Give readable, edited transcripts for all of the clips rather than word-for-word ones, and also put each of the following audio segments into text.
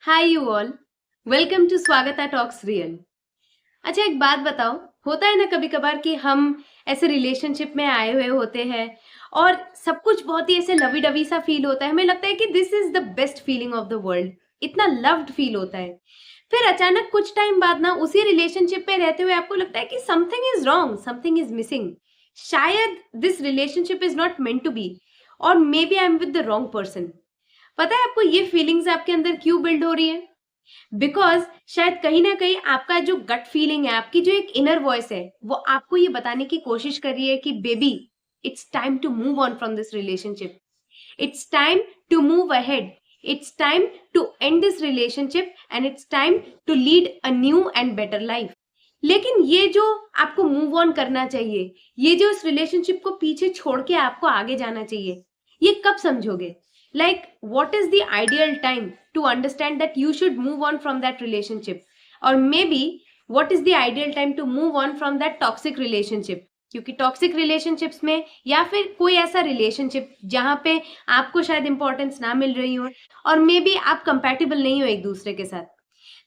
Hi you all. Welcome to Swagata talks real. अच्छा, एक बात बताओ, होता है ना कभी कभार कि हम ऐसे रिलेशनशिप में आए हुए होते हैं और सब कुछ बहुत ही ऐसे लवी डवी सा फील होता है, हमें लगता है कि this is the best feeling of the world, इतना लव्ड फील होता है। फिर अचानक कुछ टाइम बाद ना उसी रिलेशनशिप में रहते हुए आपको लगता है कि something is wrong, something is missing, शायद this relationship is not meant to be, और maybe I am with the wrong person. पता है आपको ये फीलिंग्स आपके अंदर क्यों बिल्ड हो रही है? बिकॉज शायद कहीं ना कहीं आपका जो गट फीलिंग है, आपकी जो एक इनर वॉइस है, वो आपको ये बताने की कोशिश कर रही है कि baby, it's time to move on from this relationship, it's time to move ahead, it's time to end this relationship and it's time to lead a new and better life. लेकिन ये जो आपको मूव ऑन करना चाहिए, ये जो इस relationship को पीछे छोड़ के आपको आगे जाना चाहिए, ये कब समझोगे? Like what is the ideal time to understand that you should move on from that relationship, और maybe what is the ideal time to move on from that toxic relationship? क्योंकि टॉक्सिक रिलेशनशिप्स में या फिर कोई ऐसा relationship जहां पे आपको शायद इंपॉर्टेंस ना मिल रही हो और मे बी आप कंपैटिबल नहीं हो एक दूसरे के साथ,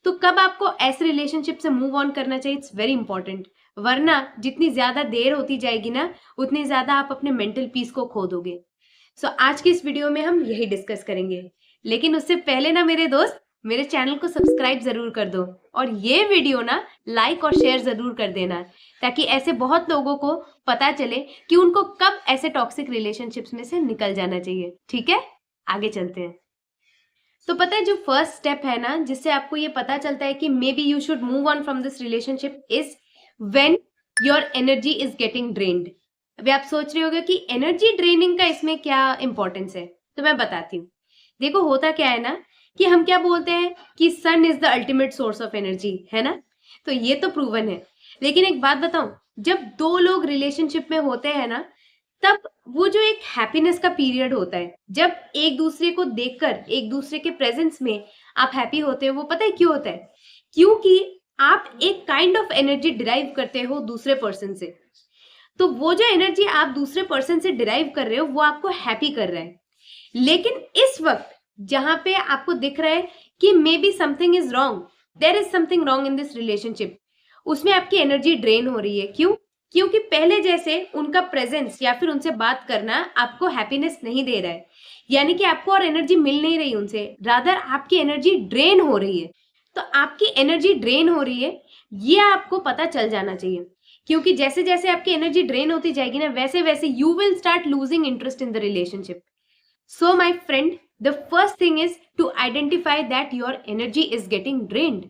तो कब आपको ऐसे रिलेशनशिप से मूव ऑन करना चाहिए, इट्स वेरी इंपॉर्टेंट। वरना जितनी ज्यादा देर होती जाएगी ना, उतनी ज्यादा आप अपने मेंटल पीस को खो दोगे। सो आज की इस वीडियो में हम यही डिस्कस करेंगे। लेकिन उससे पहले ना मेरे दोस्त, मेरे चैनल को सब्सक्राइब जरूर कर दो और ये वीडियो ना लाइक और शेयर जरूर कर देना, ताकि ऐसे बहुत लोगों को पता चले कि उनको कब ऐसे टॉक्सिक रिलेशनशिप्स में से निकल जाना चाहिए। ठीक है, आगे चलते हैं। तो पता है, जो फर्स्ट स्टेप है ना, जिससे आपको ये पता चलता है कि may be you should move on from this relationship, is when your energy is getting drained. अभी आप सोच रहे होगे कि एनर्जी ड्रेनिंग का इसमें क्या इंपॉर्टेंस है, तो मैं बताती हूँ। देखो, होता क्या है ना कि हम क्या बोलते हैं कि sun is the ultimate source of energy, है ना? तो ये तो प्रूवन है। लेकिन एक बात बताऊं, जब दो लोग रिलेशनशिप में होते हैं ना, तब वो जो एक हैप्पीनेस का पीरियड होता है, जब एक दूसरे को देखकर, एक दूसरे के प्रेजेंस में आप हैप्पी होते हो, वो पता है क्यों होता है? क्योंकि आप एक काइंड ऑफ एनर्जी डिराइव करते हो दूसरे पर्सन से। तो वो जो एनर्जी आप दूसरे पर्सन से डिराइव कर रहे हो, वो आपको हैप्पी कर रहा है। लेकिन इस वक्त जहां पे आपको दिख रहा है कि may be something is wrong, there is something wrong in this relationship, उसमें आपकी एनर्जी ड्रेन हो रही है। क्यों? क्योंकि पहले जैसे उनका प्रेजेंस या फिर उनसे बात करना आपको हैप्पीनेस नहीं दे रहा है, यानी कि आपको और एनर्जी मिल नहीं रही उनसे, रादर आपकी एनर्जी ड्रेन हो रही है। तो आपकी एनर्जी ड्रेन हो रही है, ये आपको पता चल जाना चाहिए। क्योंकि जैसे जैसे आपकी एनर्जी ड्रेन होती जाएगी ना, वैसे वैसे you will start losing interest in the relationship. So, my friend, the first thing is to identify that your energy is getting drained.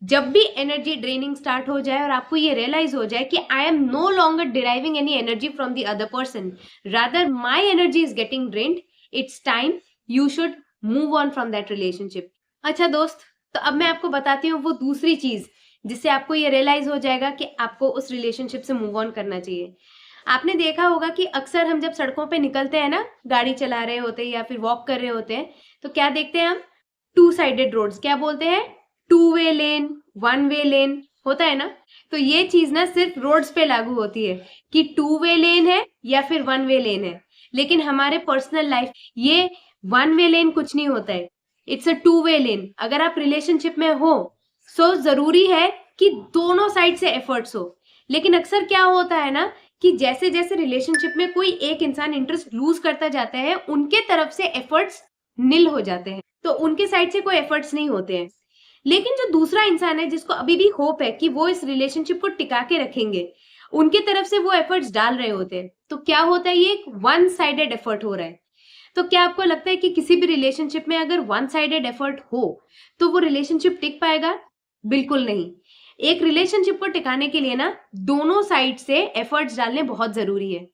जब भी एनर्जी ड्रेनिंग स्टार्ट हो जाए और आपको ये रियलाइज हो जाए कि I am no longer deriving any energy from the other person, rather my energy is getting drained, it's time you should move on from that relationship. अच्छा दोस्त, तो अब मैं आपको बताती हूँ वो दूसरी चीज जिससे आपको ये रियलाइज हो जाएगा कि आपको उस रिलेशनशिप से मूव ऑन करना चाहिए। आपने देखा होगा कि अक्सर हम जब सड़कों पे निकलते हैं ना, गाड़ी चला रहे होते हैं या फिर वॉक कर रहे होते हैं, तो क्या देखते हैं हम? टू साइडेड रोड्स, क्या बोलते हैं? टू वे लेन, वन वे लेन, होता है ना? तो ये चीज ना सिर्फ रोड्स पे लागू होती है कि टू वे लेन है या फिर वन वे लेन है। लेकिन हमारे पर्सनल लाइफ ये वन वे लेन कुछ नहीं होता है, इट्स अ टू वे लेन। अगर आप रिलेशनशिप में हो, सो जरूरी है कि दोनों साइड से एफर्ट्स हो। लेकिन अक्सर क्या होता है ना कि जैसे जैसे रिलेशनशिप में कोई एक इंसान इंटरेस्ट लूज करता जाता है, उनके तरफ से एफर्ट्स निल हो जाते हैं, तो उनके साइड से कोई एफर्ट्स नहीं होते हैं। लेकिन जो दूसरा इंसान है, जिसको अभी भी होप है कि वो इस रिलेशनशिप को टिका के रखेंगे, उनके तरफ से वो एफर्ट्स डाल रहे होते हैं, तो क्या होता है? ये एक वन साइडेड एफर्ट हो रहा है। तो क्या आपको लगता है कि किसी भी रिलेशनशिप में अगर वन साइडेड एफर्ट हो तो वो रिलेशनशिप टिक पाएगा? बिल्कुल नहीं। एक रिलेशनशिप को टिकाने के लिए ना दोनों साइड से एफर्ट्स डालने बहुत जरूरी है।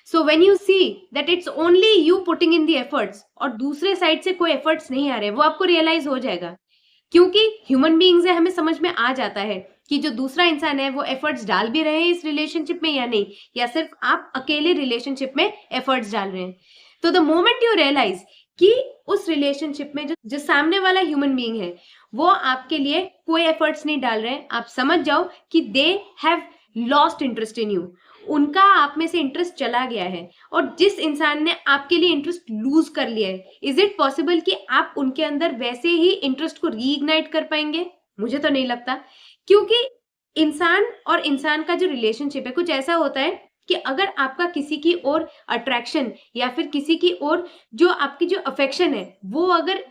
So when you see that it's only you putting in the efforts और दूसरे साइड से कोई एफर्ट्स नहीं आ रहे, वो आपको रियलाइज हो जाएगा। क्योंकि ह्यूमन बीइंग्स है, हमें समझ में आ जाता है कि जो दूसरा इंसान है वो एफर्ट्स डाल भी रहे हैं इस रिलेशनशिप में या नहीं, या सिर्फ आप अकेले रिलेशनशिप में एफर्ट्स डाल रहे हैं। तो द मोमेंट यू रियलाइज कि उस रिलेशनशिप में जो सामने वाला ह्यूमन बीइंग है वो आपके लिए कोई एफर्ट्स नहीं डाल रहे हैं, आप समझ जाओ कि they have lost interest in you. उनका आप में से इंटरेस्ट चला गया है और जिस इंसान ने आपके लिए इंटरेस्ट लूज कर लिया है, इज इट पॉसिबल कि आप उनके अंदर वैसे ही इंटरेस्ट को रीइग्नाइट कर पाएंगे? मुझे तो नहीं लगता, क्योंकि इंसान और इंसान का जो रिलेशनशिप है कुछ ऐसा होता है कि अगर आपका किसी की ओर अट्रैक्शन या फिर किसी की ओर जो आपकी जो अफेक्शन है वो अगर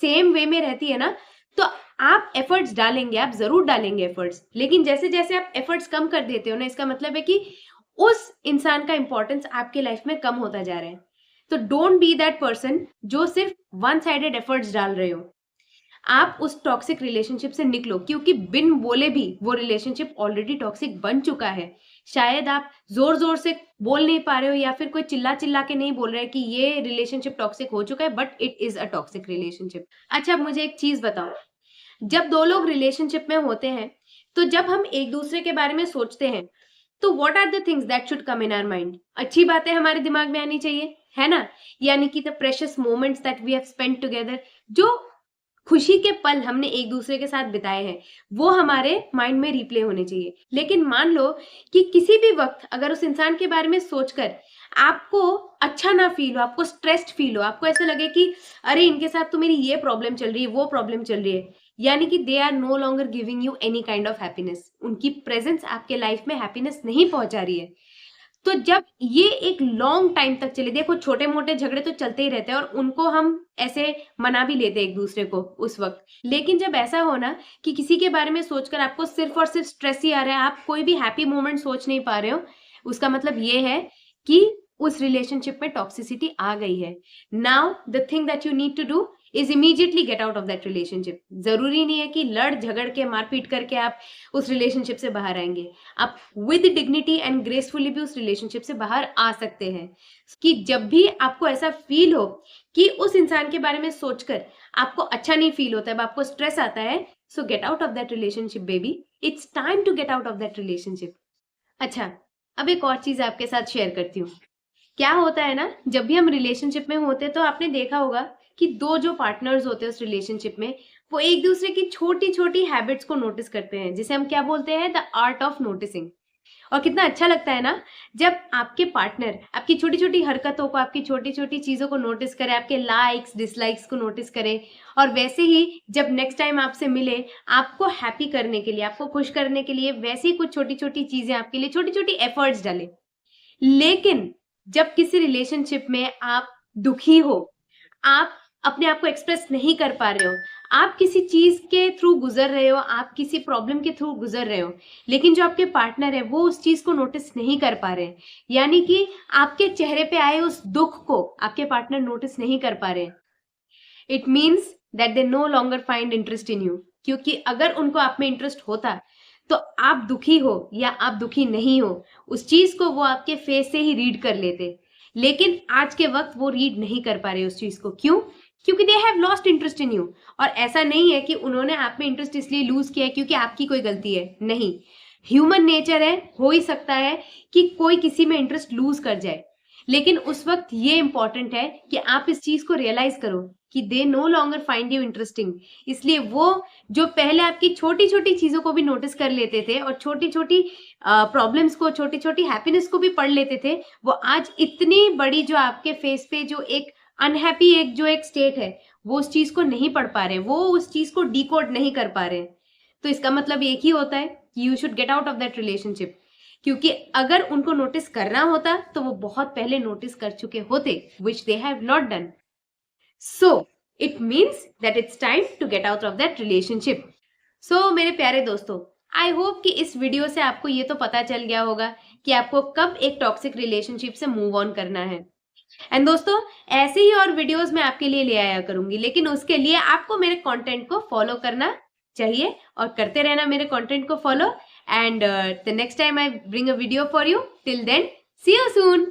सेम वे में रहती है ना, तो आप एफर्ट्स डालेंगे, आप जरूर डालेंगे एफर्ट्स, लेकिन जैसे जैसे आप एफर्ट्स कम कर देते हो ना, इसका मतलब है कि उस इंसान का इंपॉर्टेंस आपके लाइफ में कम होता जा रहा है। तो डोंट बी दैट पर्सन जो सिर्फ वन साइडेड एफर्ट्स डाल रहे हो। आप उस टॉक्सिक रिलेशनशिप से निकलो, क्योंकि बिन बोले भी वो रिलेशनशिप ऑलरेडी टॉक्सिक बन चुका है। शायद आप जोर जोर से बोल नहीं पा रहे हो या फिर कोई चिल्ला चिल्ला के नहीं बोल रहे कि ये रिलेशनशिप टॉक्सिक हो चुका है, but it is a toxic relationship. अच्छा, अब मुझे एक चीज बताओ, जब दो लोग रिलेशनशिप में होते हैं तो जब हम एक दूसरे के बारे में सोचते हैं तो what are the things that should come in our mind? अच्छी बातें हमारे दिमाग में आनी चाहिए, है ना? यानी कि the precious moments that we have spent together, जो खुशी के पल हमने एक दूसरे के साथ बिताए हैं, वो हमारे माइंड में रिप्ले होने चाहिए। लेकिन मान लो कि किसी भी वक्त अगर उस इंसान के बारे में सोचकर आपको अच्छा ना फील हो, आपको स्ट्रेस्ड फील हो, आपको ऐसा लगे कि अरे इनके साथ तो मेरी ये प्रॉब्लम चल रही है, वो प्रॉब्लम चल रही है, यानी कि they are no longer giving you any kind of happiness, उनकी प्रेजेंस आपके लाइफ में हैप्पीनेस नहीं पहुंचा रही है। तो जब ये एक लॉन्ग टाइम तक चले, देखो छोटे मोटे झगड़े तो चलते ही रहते हैं और उनको हम ऐसे मना भी लेते हैं एक दूसरे को उस वक्त, लेकिन जब ऐसा हो ना कि किसी के बारे में सोचकर आपको सिर्फ और सिर्फ स्ट्रेस ही आ रहा है, आप कोई भी हैप्पी मोमेंट सोच नहीं पा रहे हो, उसका मतलब ये है कि उस रिलेशनशिप में टॉक्सिसिटी आ गई है। Now the thing that you need to do is immediately get out of that relationship. जरूरी नहीं है कि लड़ झगड़ के मारपीट करके आप उस रिलेशनशिप से बाहर आएंगे, आप विद डिग्निटी एंड ग्रेसफुली भी उस रिलेशनशिप से बाहर आ सकते हैं। कि जब भी आपको ऐसा फील हो कि उस इंसान के बारे में सोचकर आपको अच्छा नहीं फील होता है, आपको स्ट्रेस आता है, so get out of that relationship baby, it's time to get out of that relationship. अच्छा, अब एक और चीज आपके साथ शेयर करती हूँ। क्या होता है ना, जब भी हम रिलेशनशिप में होते हैं तो आपने देखा होगा कि दो जो पार्टनर्स होते हैं उस रिलेशनशिप में, वो एक दूसरे की छोटी छोटी हैबिट्स को नोटिस करते हैं, जिसे हम क्या बोलते हैं, द आर्ट ऑफ नोटिसिंग। और कितना अच्छा लगता है ना जब आपके पार्टनर आपकी छोटी छोटी हरकतों को, आपकी छोटी छोटी चीजों को नोटिस करे, आपके लाइक्स डिसलाइक्स को नोटिस करे, और वैसे ही जब नेक्स्ट टाइम आपसे मिले, आपको हैप्पी करने के लिए, आपको खुश करने के लिए वैसे ही कुछ छोटी छोटी चीजें आपके लिए, छोटी छोटी एफर्ट्स डाले। लेकिन जब किसी रिलेशनशिप में आप दुखी हो, आप अपने आप को एक्सप्रेस नहीं कर पा रहे हो, आप किसी चीज के थ्रू गुजर रहे हो, आप किसी प्रॉब्लम के थ्रू गुजर रहे हो, लेकिन जो आपके पार्टनर है वो उस चीज को नोटिस नहीं कर पा रहे हैं, यानी कि आपके चेहरे पे आए उस दुख को आपके पार्टनर नोटिस नहीं कर पा रहे, it means that they know longer find interest in you. क्योंकि अगर उनको आप में इंटरेस्ट होता तो आप दुखी हो या आप दुखी नहीं हो, उस चीज को वो आपके फेस से ही रीड कर लेते, लेकिन आज के वक्त वो रीड नहीं कर पा रहे उस चीज को। क्यों? क्योंकि they have lost interest in you. और ऐसा नहीं है कि उन्होंने आप में इंटरेस्ट इसलिए लूज किया है क्योंकि आपकी कोई गलती है, नहीं, ह्यूमन नेचर है, हो ही सकता है कि कोई किसी में इंटरेस्ट लूज कर जाए, लेकिन उस वक्त ये इंपॉर्टेंट है कि आप इस चीज को रियलाइज करो कि they know longer find you interesting. इसलिए वो जो पहले आपकी छोटी छोटी चीजों को भी नोटिस कर लेते थे और छोटी छोटी प्रॉब्लम्स को, छोटी छोटी हैप्पीनेस को भी पढ़ लेते थे, वो आज इतनी बड़ी जो आपके फेस पे जो एक अनहैप्पी एक जो एक स्टेट है, वो उस चीज को नहीं पढ़ पा रहे, वो उस चीज को डिकोड नहीं कर पा रहे। तो इसका मतलब एक ही होता है कि you should get out of that relationship, क्योंकि अगर उनको नोटिस करना होता तो वो बहुत पहले नोटिस कर चुके होते, which they have not done. So it means that it's time to get out of that relationship. So मेरे प्यारे दोस्तों, आई होप कि इस वीडियो से आपको ये तो पता चल गया होगा कि आपको कब एक टॉक्सिक रिलेशनशिप से मूव ऑन करना है। एंड दोस्तों, ऐसे ही और वीडियोस मैं आपके लिए ले आया करूंगी, लेकिन उसके लिए आपको मेरे कंटेंट को फॉलो करना चाहिए और करते रहना मेरे कंटेंट को follow. And the next time I bring a video for you, till then, see you soon.